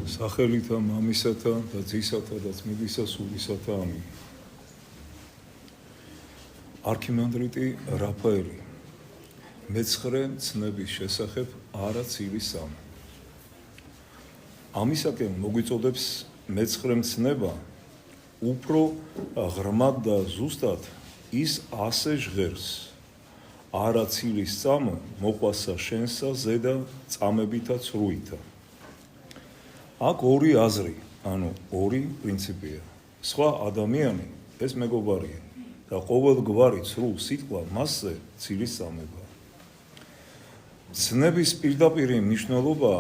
სახელითა მამისათა და ძისათა და ძმებისა სულისათა ამინ. არქიმანდრიტი რაფაელი მეცხრე ცნების შესახებ არა ცილის სამი. ამისაკენ მოგვიწოდებს მეცხრე ცნება უფრო ღრმად და ზუსტად ის ასე ჟღერს არა ცილის სამო მოყვასა შენსა ზედა წამებითა ცრუითა. აქ ორი აზრი, ანუ ორი პრინციპია. სხვა ადამიანი ეს მეგობარია და ყოველგვარი ცრუ სიტყვა მასზე ცილის სამება. ცნების პირდაპირი მნიშვნელობა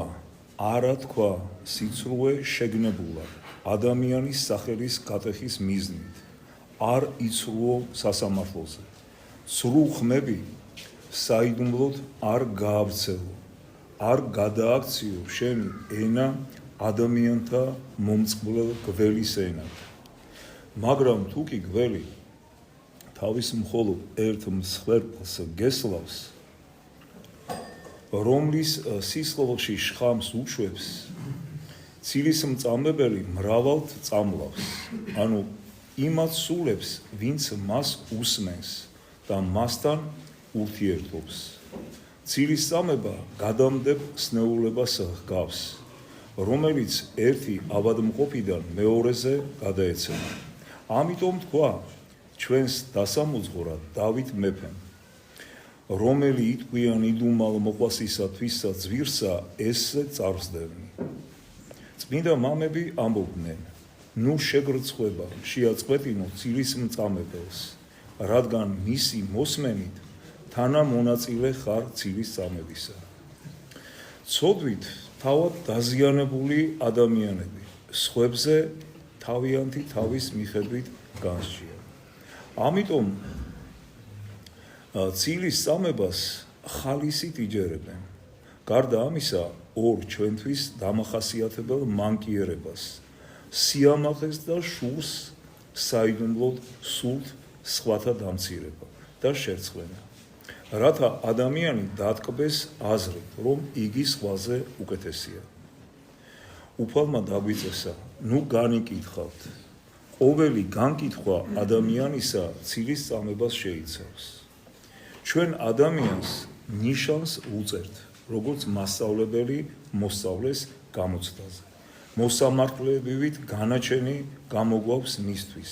არა თქვა სიცრუე შეგნებულად ადამიანის სახელის გატეხის მიზნით, არ იცრუო სასამართლოზე. ცრუ ხმები საიდუმლოდ არ გაავრცელო, არ გადააქციო შენი ენა ადამიანთა მომწყვლელ გველის ენად. მაგრამ თუ კი გველი თავის მხოლოდ ერთ მსხვერპლს გესლავს, რომლის სისხლში შხამს უშვებს, ცილის მწამებელი მრავალთ წამლავს, ანუ იმათ სულებს, ვინც მას უსმენს და მასთან ურთიერთობს. ცილის წამება გადამდებ სნეულებას ჰგავს, რომელიც ერთი ავადმყოფიდან მეორეზე გადაეცემა. ამიტომ თქვა ჩვენს დასამოძღვრად დავით მეფემ, რომელი იტყვიან იდუმალ მოყვასისათვისა ძვირსა ესე წარსდევნი. წმინდა მამები ამბობდნენ, ნუ შეგრცხვება შეაწყვეტინო ცილის მწამებელს, რადგან მისი მოსმენით თანამონაწილე ხარ ცილის წამებისა. ცოდვით თავად დაზიანებული ადამიანები სხვებზე თავიანთი თავის მიხედვით განსჯიან. ამიტომ ცილის წამებას ხალისით იჯერებენ. გარდა ამისა, ორ ჩვენთვის დამახასიათებელ მანკიერებას, სიამაყეს და შურს საიდუმლოდ სულთ სხვათა დამცირება და შერცხვენა, რათა ადამიანი დატკბეს აზრით, რომ იგი სხვაზე უკეთესია. უფალმა დაგვიწესა, ნუ განიკითხავთ. ყოველი განკითხვა ადამიანისა ცილის წამებას შეიცავს. ჩვენ ადამიანს ნიშანს უწერთ, როგორც მასწავლებელი მოსწავლეს გამოცდაზე. მოსამართლებივით განაჩენი გამოგვაქვს მისთვის,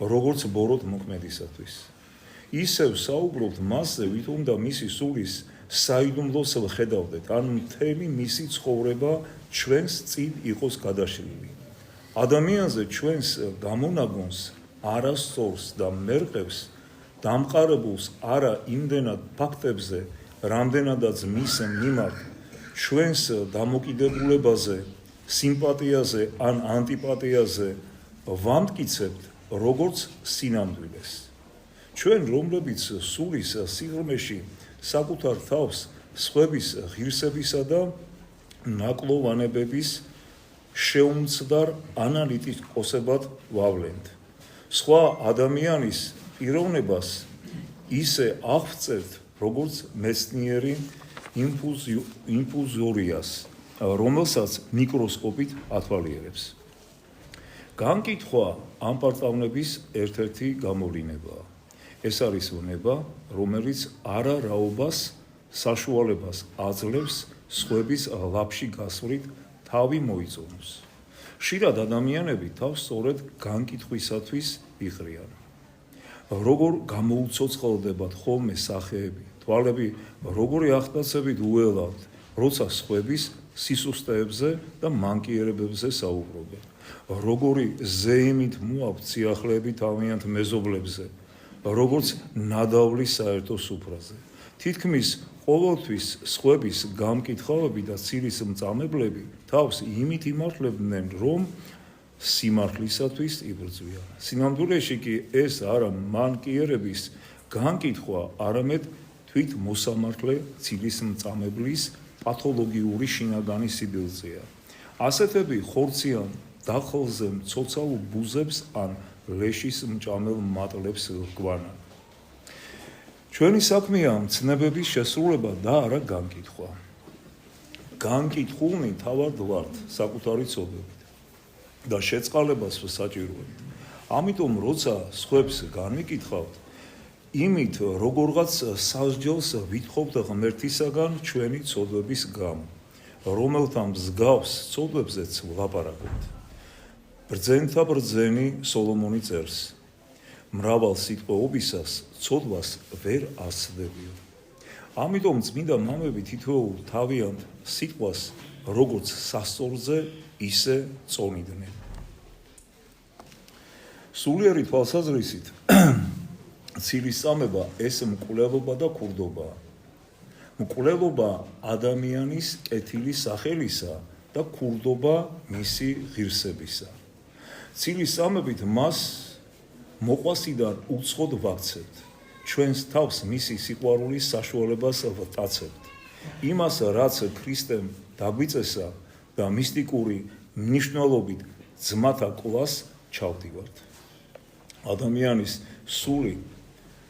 როგორც ბოროტ მოქმედისათვის. ისევ საუბრობთ მასზე, ვითომ და მისი სულის საიდუმლოს ვხედავდეთ, ან მთელი მისი ცხოვრება ჩვენს წინ იყოს გადაშლილი. ადამიანზე ჩვენს გამონაგონს არასწორს და მერყევს დამყარებულს არა იმდენად ფაქტებზე, რამდენადაც მის მიმართ ჩვენს დამოკიდებულებაზე, სიმპათიაზე ან ანტიპათიაზე ვამტკიცებთ როგორც სინამდვილეს. ჩვენ, რომლებიც სულის სიღრმეში საკუთარ თავს სხვების ღირსებისა და ნაკლოვანებების შეუმცდარ ანალიტიკოსებად ვავლენთ. სხვა ადამიანის პიროვნებას ისე აღვწერთ, როგორც მეცნიერი ინფუზორიას, რომელსაც მიკროსკოპით ათვალიერებს. განკითხვა ამ პარტავნების ერთ-ერთი გამოვლინებაა. ეს არის უნება, რომელიც არარაობას საშუალებას აძლევს სხვების ლაფში გასვლით თავი მოიწონოს. ხშირად ადამიანები თავს სწორედ განკითხვისათვის იყრიან. როგორ გამოუცოცხლდებათ ხოლმე სახეები, თვალები როგორი ახტაცებით უელავთ, როცა სხვების სისუსტეებზე და მანკიერებებზე საუბრობენ. როგორი ზეიმით მოაქვთ სიახლეები თავიანთ მეზობლებზე, როგორც ნადავლი საერთო სუფრაზე. თითქმის ყოველთვის სხვების გამკითხავები და ცილის მწამებლები თავს იმით იმართლებდნენ, რომ სიმართლისათვის იბრძვიან. სინამდვილეში კი ეს არა მანკიერების განკითხვა, არამედ თვით მოსამართლე ცილის მწამებლის პათოლოგიური შინაგანი სიბილძეა. ასეთები ხორციან დახელზე მცოცავ ბუზებს ან ლეშის მჭამელ მატლებს გვანან. ჩვენი საქმეა მცნებების შესრულება და არა განკითხვა. განკითხულნი თავად ვართ საკუთარი ცოდვებით და შეწყალებას საჭიროებთ. ამიტომ როცა სხვებს განვიკითხავთ, იმით როგორღაც სასჯელს ვითხოვთ ღმერთისაგან ჩვენი ცოდვების გამო, რომელთა მსგავს ცოდვებზეც ვლაპარაკობთ. ბრძენთა ბრძენი სოლომონი წერს: მრავალ სიტყვეობისას ცოდვას ვერ ასწდებიო. ამიტომ წმინდა მამები თითოეულ თავიანთ სიტყვას როგორც სასწორზე ისე წონიდნენ. სულიერი თვალსაზრისით ცილისწამება ეს მკვლელობა და ქურდობაა. მკვლელობა ადამიანის კეთილი სახელისა და ქურდობა მისი ღირსებისა. ცილისწამებით მას მოყვასიდან უცხოდ ვაქცევთ. ჩვენს თავს მისი სიყვარულის საშუალებას ვტაცებთ. იმას, რაც ქრისტემ დაგვიწესა და მისტიკური მნიშვნელობით ძმათა კლას ჩავდივართ. ადამიანის სული,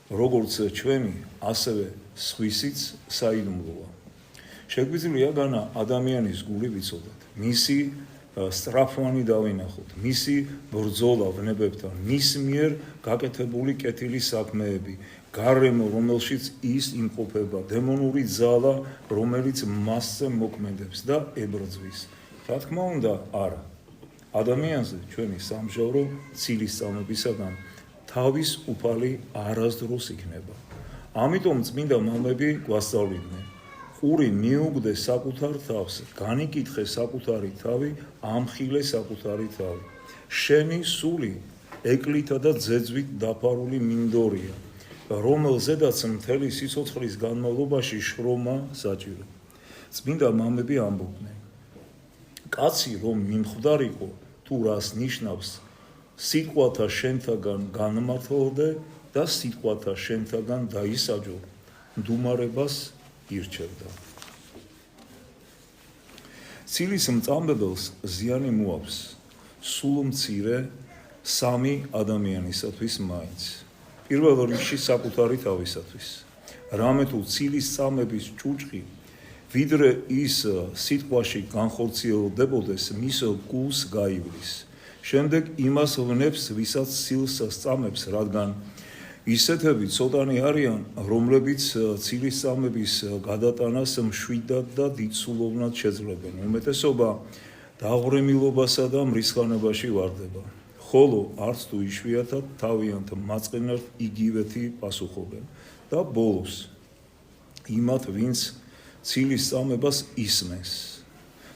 როგორც ჩვენი, ასევე სხვისიც საიდუმლოა. შეგვიძლია განა ადამიანის გული ვიცოდეთ, მისი სწრაფვანი დავინახოთ, მისი ბრძოლა ვნებებთან, მის მიერ გაკეთებული კეთილი საქმეები, გარემო, რომელშიც ის იმყოფება, დემონური ძალა, რომელიც მასზე მოქმედებს და ებრძვის. რა თქმა უნდა, არა. ადამიანზე ჩვენი სამჟავრო ცილისწამებისაგან თავის უფალი არასდროს იქნება. ამიტომ წმინდა მამები გვასწავლიდნენ: ყური მიუგდე საკუთარ თავს, განიკითხე საკუთარი თავი, ამხილე საკუთარი თავი. შენი სული ეკვლითა და ძეძვით დაფარული მინდორია, რომელზედაც მთელი სიცოცხლის განმავლობაში შრომა საჭირო. წმინდა მამები ამბობდნენ: კაცი რომ მიმხვდარიყო, თუ რას ნიშნავს, სიტყვათა შენთაგან განმართლდე და სიტყვათა შენთაგან დაისაჯო, მდუმარებას ირჩევდა. ცილის მწამებელს ზიანი მოაქვს სულმცირე სამი ადამიანისათვის მაინც. პირველ რიგში საკუთარი თავისათვის. რამე თუ ცილის წამების ჭუჭყი ვიდრე ის სიტყვაში განხორციელდებოდეს, მის გულს გაივლის. შემდეგ იმას ვნებს, ვისაც სილს სწამებს, რადგან ისეთები ცოტანი არიან, რომლებიც ცილის წამების გადატანას მშვიდად და დიდსულოვნად შეძლებენ. უმეტესობა დაღვრემილობასა და მრისხანებაში ვარდება, ხოლო არც თუ იშვიათად თავიანთ მაწყენად იგივეთი პასუხობენ და ბოლოს იმათ, ვინც ცილის წამებას ისმენს.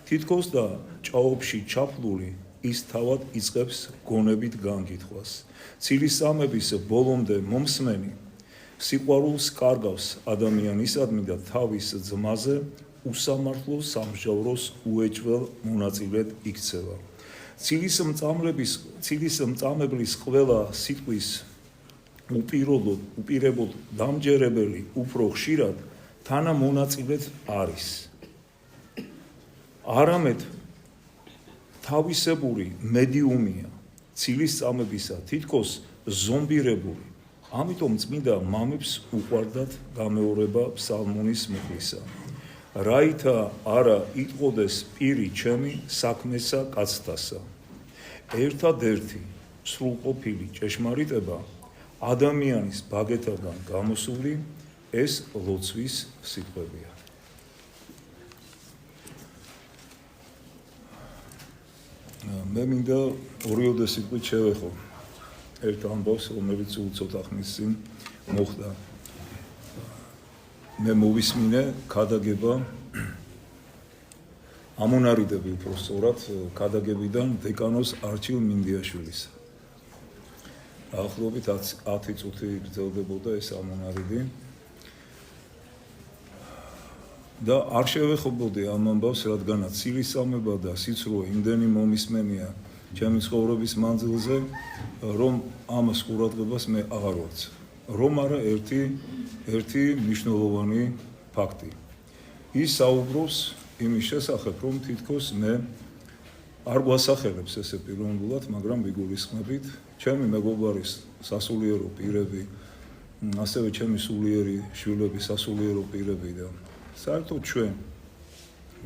თითქოს და ჭაობში ჩაფლული ის თავად იწყებს გონებით განკითხვას. ცილის წამების ბოლომდე მომსმენი სიყვარულს კარგავს ადამიანისადმი და თავის ძმაზე უსამართლო სამჟავროს უეჭველ მონაწილედ იქცევა. ცილის მწამებლის ყველა სიტყვის უპირებოდ დამჯერებელი უფრო ხშირად თანამონაწილედ არის. არამედ თავისებური მედიუმია ცილის წამებისა, თითქოს ზომბირებული. ამიტომ წმინდა მამებს უყვარდათ გამეორება ფსალმონის მუხლისა. რაითა არა იტყოდეს პირი ჩემი საქმესა კაცთასა. ერთადერთი სრულყოფილი ჭეშმარიტება ადამიანის ბაგეთაგან გამოსული ეს ლოცვის სიტყვებია. მე მინდა ორიოდე სიტყვით შევეხო ერთ ამბავს, რომელიც უცოტა ხნის წინ მოხდა. მე მოვისმინე ქადაგება ამონარიდები უფრო სწორად ქადაგებიდან დეკანოს არჩილ მინდიაშვილის. ახლობით 10 წუთი გრძელდებოდა ეს ამონარიდი და არ შევეხობოდი ამ ამბავს, რადგანაც ცილისწამება და სიცრუე იმდენი მომისმენია ჩემი ცხოვრების მანძილზე, რომ ამას ყურადღებას მე აღარ ვაცე. რომ არა ერთი მნიშვნელოვანი ფაქტი. ის საუბრობს იმის შესახებ, რომ თითქოს მე არ გვასახელებს ესე პიროვნულად, მაგრამ ვიგულისხმებით ჩემი მეგობარის სასულიერო პირები, ასევე ჩემი სულიერი შვილების სასულიერო პირები და საერთოდ ჩვენ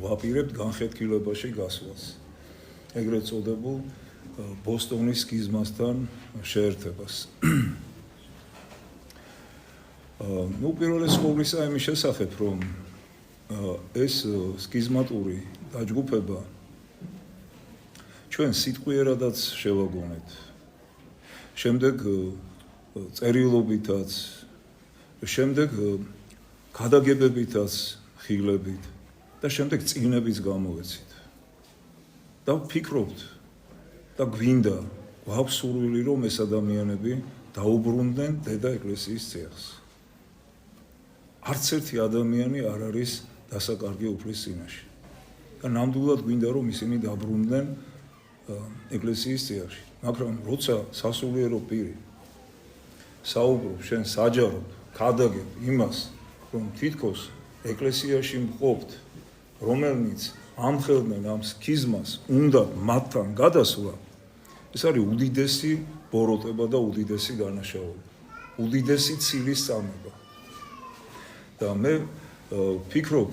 ვაპირებთ განხეთქილებაში გასვლას. ეგრეთ წოდებულ ბოსტონის სქიზმასთან შეერთებას. ну, პირველი სკოლისა იმის შესახებ, რომ ეს სქიზმატური დაჯგუფება ჩვენ სიტყვიერადაც შევაგონეთ. შემდეგ წერილობითაც, შემდეგ გადაგებებითაც ხილებით და შემდეგ წიგნებიც გამოვეცით. და ვფიქრობთ და გვინდა გვაქვს სურვილი, რომ ეს ადამიანები დაუბრუნდნენ დედა ეკლესიის ციხეს. არც ერთი ადამიანი არ არის დასაკარგი უფლის წინაშე. და ნამდვილად გვინდა, რომ ისინი დაბრუნდნენ ეკლესიის ციხეში. მაგრამ როცა სასულიერო პირი საუბრობ, შენ საჯაროდ გადაგებ იმას, რომ თითქოს ეკლესიაში მყოფთ, რომელნიც ამხელდნენ ამ სქიზმას, უნდა მათთან გადასვლა, ეს არის უდიდესი ბოროტება და უდიდესი დანაშაული, უდიდესი ცილის წამება. და მე ვფიქრობ,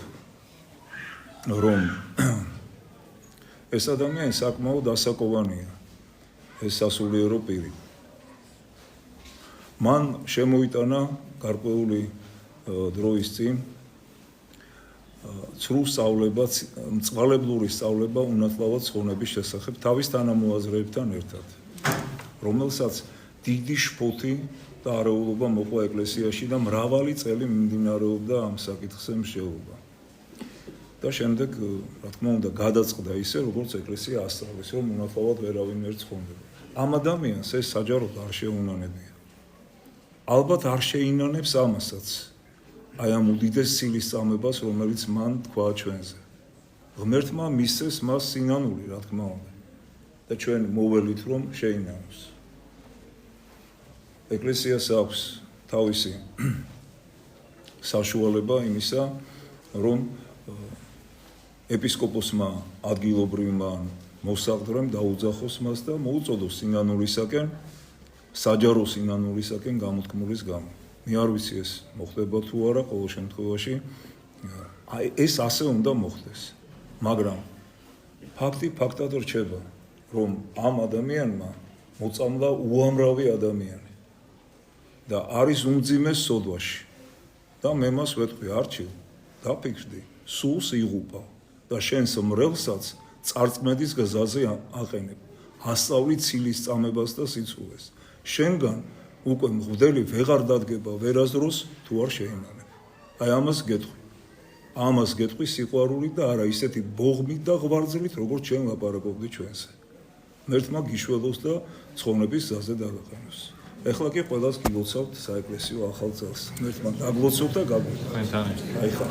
რომ ეს ადამიანი საკმაოდ ასაკოვანია, ეს სასულიერო პირი. მან შემოიტანა გარკვეული დროის წინ ცრუ სწავლება, მწვალებლური სწავლება უნათლავად ცხონების შესახებ თავის თანამოაზრეებთან ერთად, რომელსაც დიდი შფოთი და არეულობა მოყვა ეკლესიაში და მრავალი წელი მიმდინარეობდა ამ საკითხზე მსჯელობა. და შემდეგ, რა თქმა უნდა, გადაწყდა ისე, როგორც ეკლესია ასწავლის, რომ უნათლავად ვერავინ ვერ ცხონდება. ამ ადამიანს ეს საჯაროდ არ შეუნანებია. ალბათ არ შეინანებს ამასაც, აი ამ უდიდეს ცილის წამებას, რომელიც მან თქვა ჩვენზე. ღმერთმა მისცეს მას სინანული, რა თქმა უნდა. და ჩვენ მოველით, რომ შეინანოს. ეკლესიას აქვს თავისი საშუალება იმისა, რომ ეპისკოპოსმა ადგილობრივმა მოსაყდრემ დაუძახოს მას და მოუწოდოს სინანულისაკენ, საჯარო სინანულისაკენ გამოთქმულის გამო. მე არ ვიცი ეს მოხდება თუ არა, ყოველ შემთხვევაში ეს ასე უნდა მოხდეს. მაგრამ ფაქტი ფაქტად რჩება, რომ ამ ადამიანმა მოწამლა უამრავი ადამიანი და არის უმძიმეს სოდვაში. და მე მას ვეთქვი, არჩილ, დაფიქრდი, სულს იღუპავ და შენს მრევლსაც წარწმედის გზაზე აყენებ. ასწავლი ცილის წამებას და სიცოცხლეს. შენგან უკვე მღვდელი ვეღარ დადგება ვერასდროს თუ არ შეინანებ. აი ამას გეტყვი. ამას გეტყვი სიყვარული და არა ისეთი ბოღმით და ღვარძლით, როგორც ჩვენ ლაპარაკობდი ჩვენზე. ღმერთმა გიშველოს და ცხონების გზაზე დაგაყენოს. ეხლა კი ყველას გილოცავთ საეკლესიო ახალ წელს. ღმერთმა დაგლოცოთ და გაგვიყვანოს. აი ხა